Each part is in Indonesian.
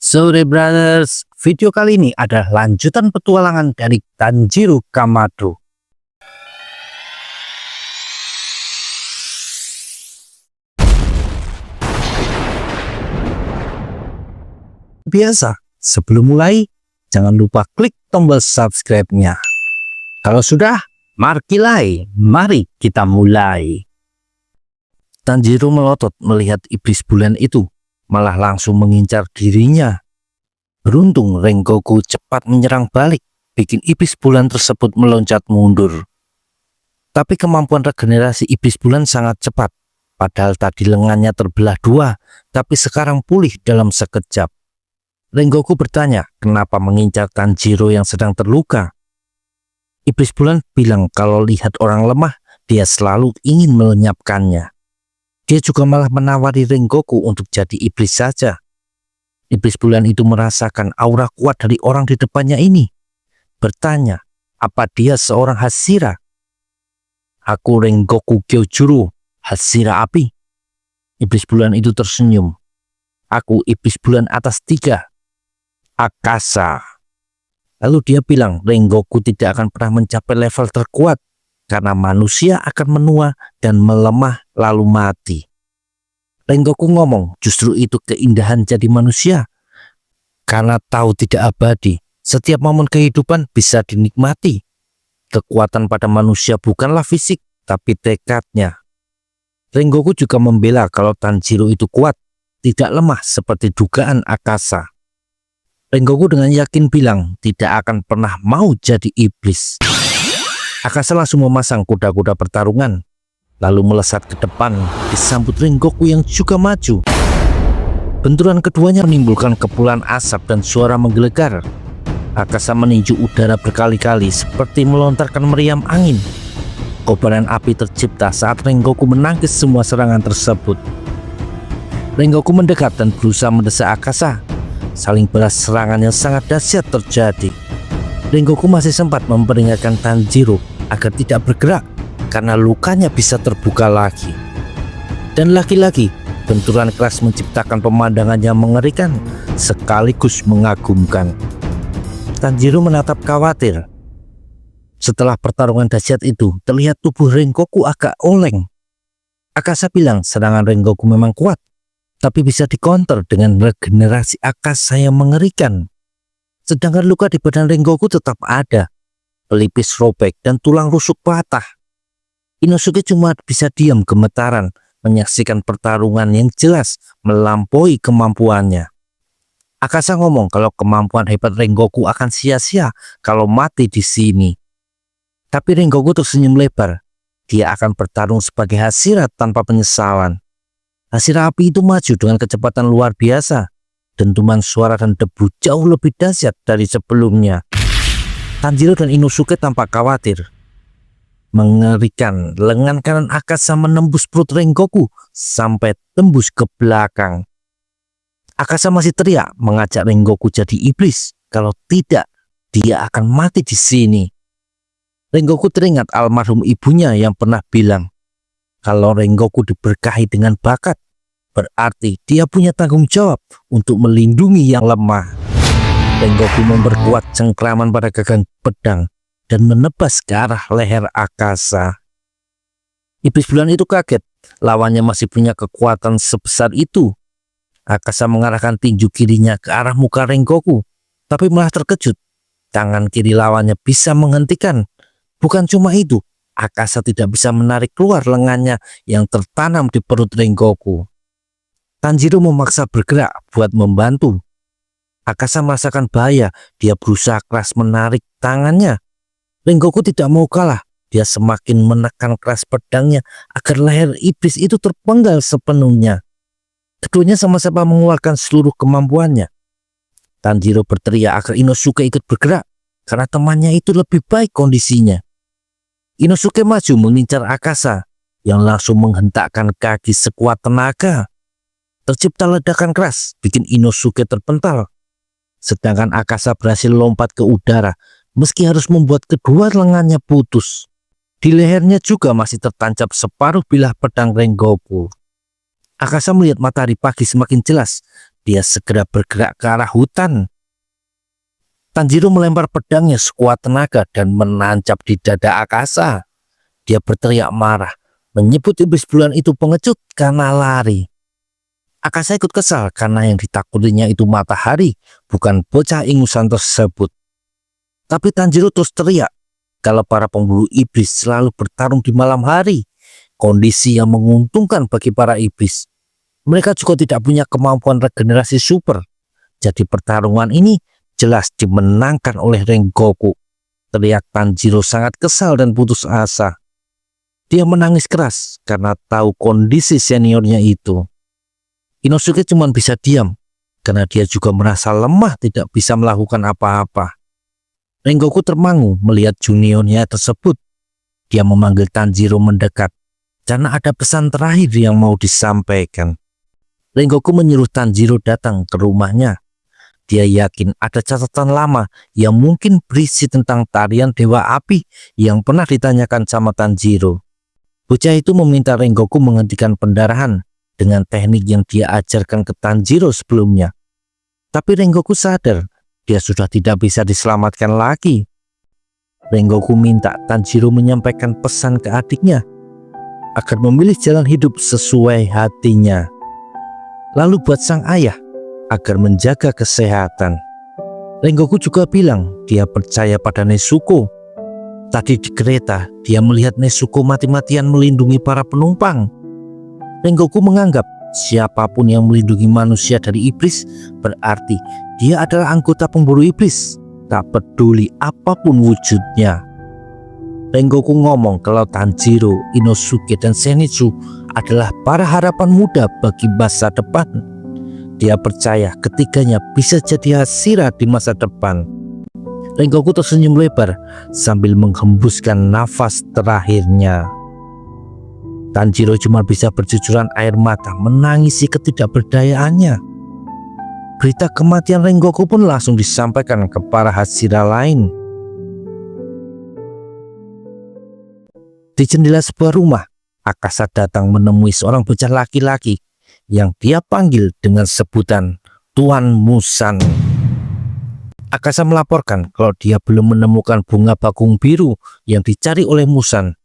Sore Brothers, video kali ini adalah lanjutan petualangan dari Tanjiro Kamado. Biasa, sebelum mulai, jangan lupa klik tombol subscribe-nya. Kalau sudah, mari kita mulai. Tanjiro melotot melihat iblis bulan itu, malah langsung mengincar dirinya. Beruntung Rengoku cepat menyerang balik, bikin iblis bulan tersebut meloncat mundur. Tapi kemampuan regenerasi iblis bulan sangat cepat, padahal tadi lengannya terbelah dua, tapi sekarang pulih dalam sekejap. Rengoku bertanya kenapa mengincar Tanjiro yang sedang terluka. Iblis bulan bilang kalau lihat orang lemah, dia selalu ingin melenyapkannya. Dia juga malah menawari Rengoku untuk jadi iblis saja. Iblis bulan itu merasakan aura kuat dari orang di depannya ini. Bertanya, apa dia seorang Hashira? Aku Rengoku Gyojuro, Hashira api. Iblis bulan itu tersenyum. Aku iblis bulan atas 3. Akasa. Lalu dia bilang Rengoku tidak akan pernah mencapai level terkuat, karena manusia akan menua dan melemah lalu mati. Rengoku ngomong justru itu keindahan jadi manusia. Karena tahu tidak abadi, setiap momen kehidupan bisa dinikmati. Kekuatan pada manusia bukanlah fisik, tapi tekadnya. Rengoku juga membela kalau Tanjiro itu kuat, tidak lemah seperti dugaan Akasa. Rengoku dengan yakin bilang tidak akan pernah mau jadi iblis. Akasa langsung memasang kuda-kuda pertarungan, lalu melesat ke depan disambut Rengoku yang juga maju. Benturan keduanya menimbulkan kepulan asap dan suara menggelegar. Akasa meninju udara berkali-kali seperti melontarkan meriam angin. Kobaran api tercipta saat Rengoku menangkis semua serangan tersebut. Rengoku mendekat dan berusaha mendesak Akasa. Saling balas serangan yang sangat dahsyat terjadi. Rengoku masih sempat memperingatkan Tanjiro agar tidak bergerak karena lukanya bisa terbuka lagi. Dan lagi-lagi benturan keras menciptakan pemandangan yang mengerikan sekaligus mengagumkan. Tanjiro menatap khawatir. Setelah pertarungan dahsyat itu, terlihat tubuh Rengoku agak oleng. Akasa bilang serangan Rengoku memang kuat, tapi bisa dikonter dengan regenerasi Akasa yang mengerikan. Sedangkan luka di badan Rengoku tetap ada. Pelipis robek dan tulang rusuk patah. Inosuke cuma bisa diam gemetaran menyaksikan pertarungan yang jelas melampaui kemampuannya. Akasa ngomong kalau kemampuan hebat Rengoku akan sia-sia kalau mati di sini. Tapi Rengoku tersenyum lebar. Dia akan bertarung sebagai Hashira tanpa penyesalan. Hashira api itu maju dengan kecepatan luar biasa. Dentuman suara dan debu jauh lebih dahsyat dari sebelumnya. Tanjiro dan Inosuke tampak khawatir. Mengerikan, lengan kanan Akasa menembus perut Rengoku sampai tembus ke belakang. Akasa masih teriak mengajak Rengoku jadi iblis. Kalau tidak, dia akan mati di sini. Rengoku teringat almarhum ibunya yang pernah bilang, kalau Rengoku diberkahi dengan bakat, berarti dia punya tanggung jawab untuk melindungi yang lemah. Rengoku memperkuat cengkraman pada gagang pedang dan menebas ke arah leher Akasa. Iblis bulan itu kaget, lawannya masih punya kekuatan sebesar itu. Akasa mengarahkan tinju kirinya ke arah muka Rengoku, tapi malah terkejut. Tangan kiri lawannya bisa menghentikan. Bukan cuma itu, Akasa tidak bisa menarik keluar lengannya yang tertanam di perut Rengoku. Tanjiro memaksa bergerak buat membantu. Akasa merasakan bahaya, dia berusaha keras menarik tangannya. Rengoku tidak mau kalah, dia semakin menekan keras pedangnya agar leher iblis itu terpenggal sepenuhnya. Keduanya sama-sama mengeluarkan seluruh kemampuannya. Tanjiro berteriak agar Inosuke ikut bergerak, karena temannya itu lebih baik kondisinya. Inosuke maju mengincar Akasa, yang langsung menghentakkan kaki sekuat tenaga. Tercipta ledakan keras, bikin Inosuke terpental. Sedangkan Akasa berhasil lompat ke udara, meski harus membuat kedua lengannya putus. Di lehernya juga masih tertancap separuh bilah pedang Rengoku. Akasa melihat matahari pagi semakin jelas. Dia segera bergerak ke arah hutan. Tanjiro melempar pedangnya sekuat tenaga dan menancap di dada Akasa. Dia berteriak marah, menyebut iblis bulan itu pengecut karena lari. Akasa ikut kesal karena yang ditakutinya itu matahari, bukan bocah ingusan tersebut. Tapi Tanjiro terus teriak kalau para pemburu iblis selalu bertarung di malam hari, kondisi yang menguntungkan bagi para iblis. Mereka juga tidak punya kemampuan regenerasi super. Jadi pertarungan ini jelas dimenangkan oleh Rengoku. Teriak Tanjiro sangat kesal dan putus asa. Dia menangis keras karena tahu kondisi seniornya itu. Inosuke cuma bisa diam karena dia juga merasa lemah tidak bisa melakukan apa-apa. Rengoku termangu melihat juniornya tersebut. Dia memanggil Tanjiro mendekat karena ada pesan terakhir yang mau disampaikan. Rengoku menyuruh Tanjiro datang ke rumahnya. Dia yakin ada catatan lama yang mungkin berisi tentang tarian Dewa Api yang pernah ditanyakan sama Tanjiro. Bocah itu meminta Rengoku menghentikan pendarahan dengan teknik yang dia ajarkan ke Tanjiro sebelumnya. Tapi Rengoku sadar dia sudah tidak bisa diselamatkan lagi. Rengoku minta Tanjiro menyampaikan pesan ke adiknya agar memilih jalan hidup sesuai hatinya. Lalu buat sang ayah agar menjaga kesehatan. Rengoku juga bilang dia percaya pada Nezuko. Tadi di kereta dia melihat Nezuko mati-matian melindungi para penumpang. Rengoku menganggap siapapun yang melindungi manusia dari iblis berarti dia adalah anggota pemburu iblis, tak peduli apapun wujudnya. Rengoku ngomong kalau Tanjiro, Inosuke, dan Zenitsu adalah para harapan muda bagi masa depan. Dia percaya ketiganya bisa jadi Hashira di masa depan. Rengoku tersenyum lebar sambil menghembuskan nafas terakhirnya. Tanjiro cuma bisa bercucuran air mata menangisi ketidakberdayaannya. Berita kematian Rengoku pun langsung disampaikan ke para Hashira lain. Di jendela sebuah rumah, Akasa datang menemui seorang bocah laki-laki yang dia panggil dengan sebutan Tuan Musan. Akasa melaporkan kalau dia belum menemukan bunga bakung biru yang dicari oleh Musan.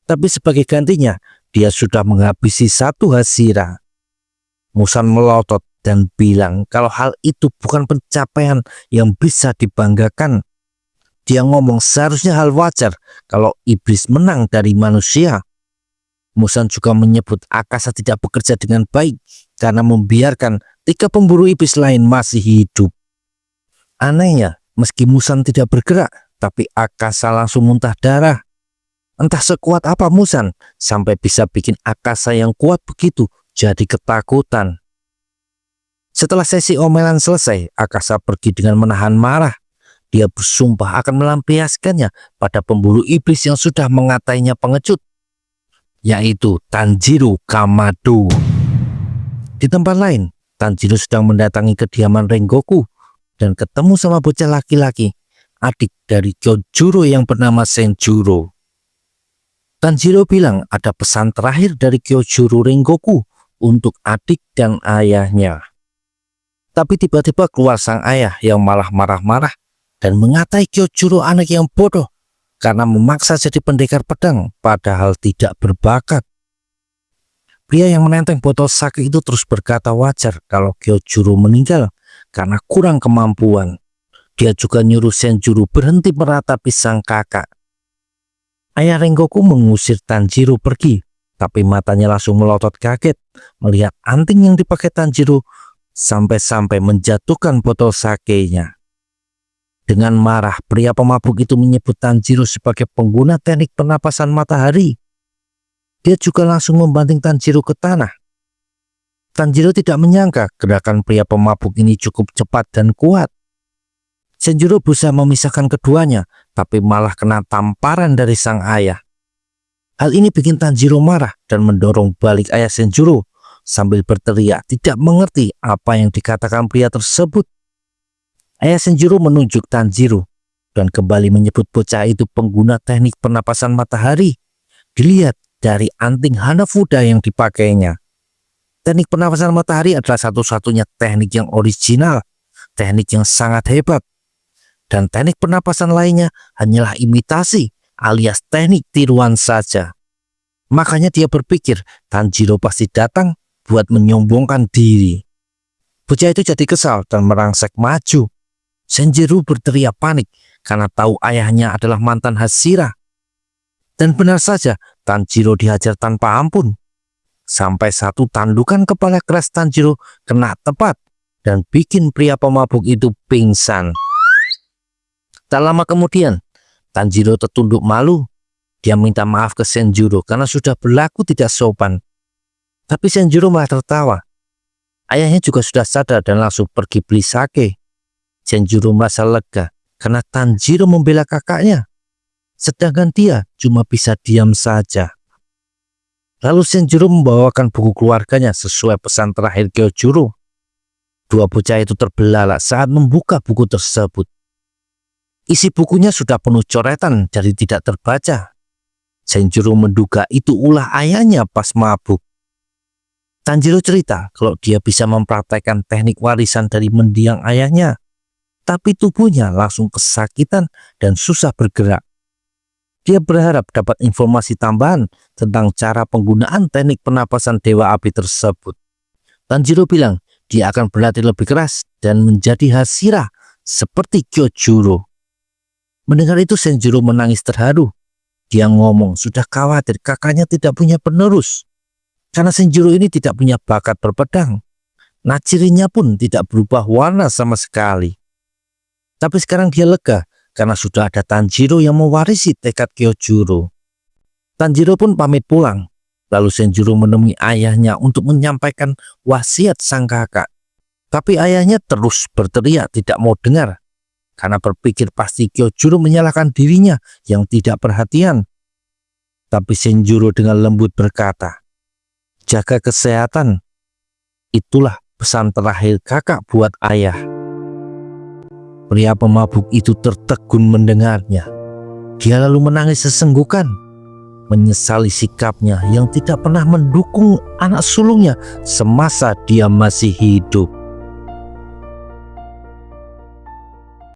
Tapi sebagai gantinya, dia sudah menghabisi satu Hashira. Musan melotot dan bilang kalau hal itu bukan pencapaian yang bisa dibanggakan. Dia ngomong seharusnya hal wajar kalau iblis menang dari manusia. Musan juga menyebut Akasa tidak bekerja dengan baik karena membiarkan 3 pemburu iblis lain masih hidup. Anehnya, meski Musan tidak bergerak, tapi Akasa langsung muntah darah. Entah sekuat apa Musan sampai bisa bikin Akasa yang kuat begitu jadi ketakutan. Setelah sesi omelan selesai, Akasa pergi dengan menahan marah. Dia bersumpah akan melampiaskannya pada pemburu iblis yang sudah mengatainya pengecut, yaitu Tanjiro Kamado. Di tempat lain, Tanjiro sedang mendatangi kediaman Rengoku dan ketemu sama bocah laki-laki, adik dari Kyojuro yang bernama Senjuro. Tanjiro bilang ada pesan terakhir dari Kyojuro Rengoku untuk adik dan ayahnya. Tapi tiba-tiba keluar sang ayah yang malah marah-marah dan mengatai Kyojuro anak yang bodoh karena memaksa jadi pendekar pedang padahal tidak berbakat. Pria yang menenteng botol sake itu terus berkata wajar kalau Kyojuro meninggal karena kurang kemampuan. Dia juga nyuruh Senjuro berhenti meratapi sang kakak. Ayah Rengoku mengusir Tanjiro pergi, tapi matanya langsung melotot kaget melihat anting yang dipakai Tanjiro sampai-sampai menjatuhkan botol sakenya. Dengan marah, pria pemabuk itu menyebut Tanjiro sebagai pengguna teknik pernapasan matahari. Dia juga langsung membanting Tanjiro ke tanah. Tanjiro tidak menyangka gerakan pria pemabuk ini cukup cepat dan kuat. Senjuro berusaha memisahkan keduanya, tapi malah kena tamparan dari sang ayah. Hal ini bikin Tanjiro marah dan mendorong balik ayah Senjuro sambil berteriak tidak mengerti apa yang dikatakan pria tersebut. Ayah Senjuro menunjuk Tanjiro dan kembali menyebut bocah itu pengguna teknik pernapasan matahari. Dilihat dari anting Hanafuda yang dipakainya. Teknik pernapasan matahari adalah satu-satunya teknik yang original, teknik yang sangat hebat. Dan teknik pernapasan lainnya hanyalah imitasi alias teknik tiruan saja. Makanya dia berpikir Tanjiro pasti datang buat menyombongkan diri. Bocah itu jadi kesal dan merangsek maju. Senjiro berteriak panik karena tahu ayahnya adalah mantan Hashira. Dan benar saja, Tanjiro dihajar tanpa ampun. Sampai satu tandukan kepala keras Tanjiro kena tepat dan bikin pria pemabuk itu pingsan. Tak lama kemudian, Tanjiro tertunduk malu. Dia minta maaf ke Senjuro karena sudah berlaku tidak sopan. Tapi Senjuro malah tertawa. Ayahnya juga sudah sadar dan langsung pergi beli sake. Senjuro merasa lega karena Tanjiro membela kakaknya. Sedangkan dia cuma bisa diam saja. Lalu Senjuro membawakan buku keluarganya sesuai pesan terakhir Kyojuro. Dua bocah itu terbelalak saat membuka buku tersebut. Isi bukunya sudah penuh coretan jadi tidak terbaca. Senjuro menduga itu ulah ayahnya pas mabuk. Tanjiro cerita kalau dia bisa mempraktekkan teknik warisan dari mendiang ayahnya. Tapi tubuhnya langsung kesakitan dan susah bergerak. Dia berharap dapat informasi tambahan tentang cara penggunaan teknik pernapasan Dewa Api tersebut. Tanjiro bilang dia akan berlatih lebih keras dan menjadi Hashira seperti Kyojuro. Mendengar itu Senjuro menangis terharu. Dia ngomong sudah khawatir kakaknya tidak punya penerus. Karena Senjuro ini tidak punya bakat berpedang. Nacirinya pun tidak berubah warna sama sekali. Tapi sekarang dia lega karena sudah ada Tanjiro yang mewarisi tekad Kyojuro. Tanjiro pun pamit pulang. Lalu Senjuro menemui ayahnya untuk menyampaikan wasiat sang kakak. Tapi ayahnya terus berteriak tidak mau dengar. Karena berpikir pasti Kyojuro menyalahkan dirinya yang tidak perhatian. Tapi Senjuro dengan lembut berkata, jaga kesehatan. Itulah pesan terakhir kakak buat ayah. Pria pemabuk itu tertegun mendengarnya. Dia lalu menangis sesenggukan, menyesali sikapnya yang tidak pernah mendukung anak sulungnya semasa dia masih hidup.